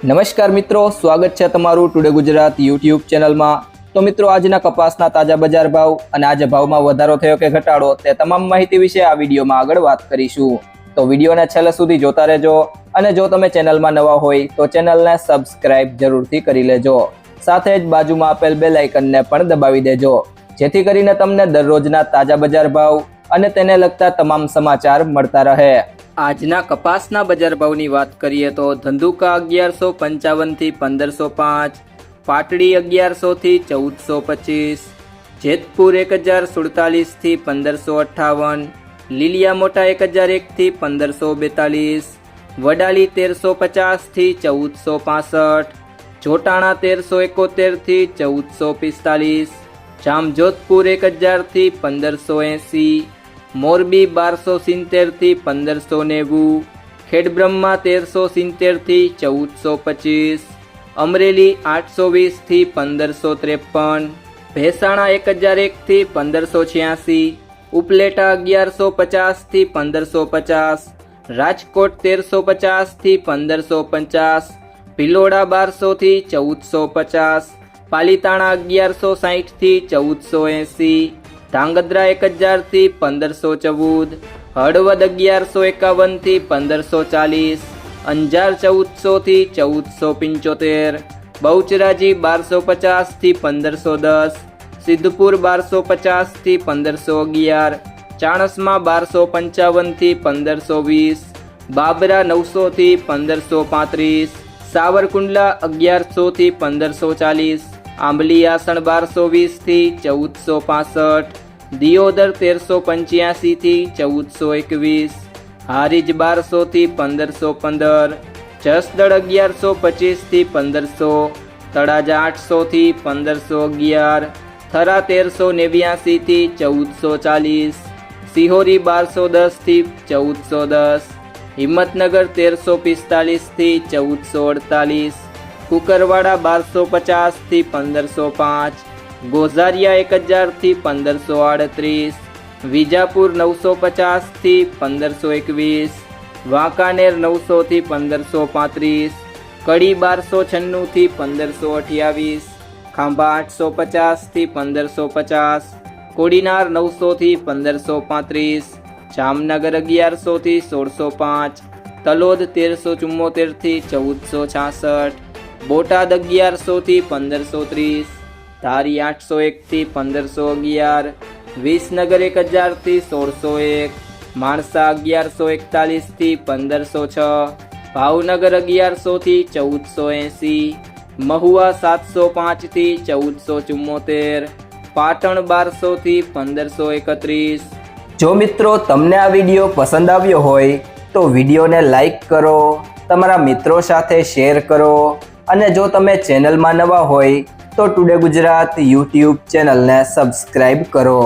નમસ્કાર મિત્રો, સ્વાગત છે તમારું ટુડે ગુજરાત યુટ્યુબ ચેનલમાં। તો મિત્રો, આજના કપાસના તાજા બજાર ભાવ અને આજે ભાવમાં વધારો થયો કે ઘટાડો તે તમામ માહિતી વિશે આ વિડીયોમાં આગળ વાત કરીશું। તો વિડીયોને છેલ્લે સુધી જોતા રહેજો અને જો તમે ચેનલમાં નવા હોય તો ચેનલને સબસ્ક્રાઇબ જરૂરથી કરી લેજો। સાથે જ બાજુમાં આપેલ બેલ આઇકનને પણ દબાવી દેજો જેથી કરીને તમને દરરોજના તાજા બજાર ભાવ અને તેને લગતા તમામ સમાચાર મળતા રહે। આજના કપાસના બજાર ભાવની વાત કરીએ તો ધંધુકા 1155 થી 1505, પાટડી 1100 થી 1425, જેતપુર 1047 થી 1558, લીલિયા મોટા 1001 થી 1542, વડાલી 1350 થી 1465, જોટાણા 1371 થી 1445, જામજોધપુર 1000 થી 1580, મોરબી 1270 થી 1590, ખેડબ્રહ્મા 1370 થી 1425, અમરેલી 820 થી 1553, ભેસાણા 1001 થી 1586, ઉપલેટા 1150 થી 1550, રાજકોટ 1350 થી 1550, ભિલોડા 1200 થી 1450, પાલીતાણા 1160 થી 1480, ધાંગધ્રા 1000 થી 1514, હળવદ 1151 થી 1540, અંજાર 1400 થી 1475, બહુચરાજી 1250 થી 1510, સિદ્ધપુર 1250 થી 1511, ચાણસ્મા 1255 થી 1520, બાબરા 900 થી 1535, સાવરકુંડલા 1100 થી 1540, આંબલી આસણ 1220 થી 1465, દિયોદર 1385 થી 1421, હારીજ 1200 થી 1515, જસદળ 1125 થી 1500, તળાજા 800 થી 1511, થરા 1389 થી 1440, સિહોરી 1210 થી 1410, હિંમતનગર 1345 થી 1448, કુકરવાડા 1250 થી 1505, ગોઝારિયા 1000 થી 1538, વિજાપુર 950 થી 1521, વાંકાનેર 900 થી 1535, કડી 1296 થી 1528, ખાંભા 850 થી 1550, કોડીનાર 900 થી 1535, જામનગર 1100 થી 1605, તલોદ 1374 થી 1466, બોટાદ 1100 થી 1530, ધારી 801 થી 1511, વિસનગર 1000 થી 1601, માણસા 1141 થી 1506, ભાવનગર 1100 થી 1480, મહુવા 705 થી 1474, પાટણ 1200 થી 1531। જો મિત્રો તમને આ વિડીયો પસંદ આવ્યો હોય તો વિડીયોને લાઈક કરો, તમારા મિત્રો સાથે શેર કરો અને જો તમે ચેનલમાં નવા હોય તો ટુડે ગુજરાત યુટ્યુબ ચેનલને સબસ્ક્રાઇબ કરો।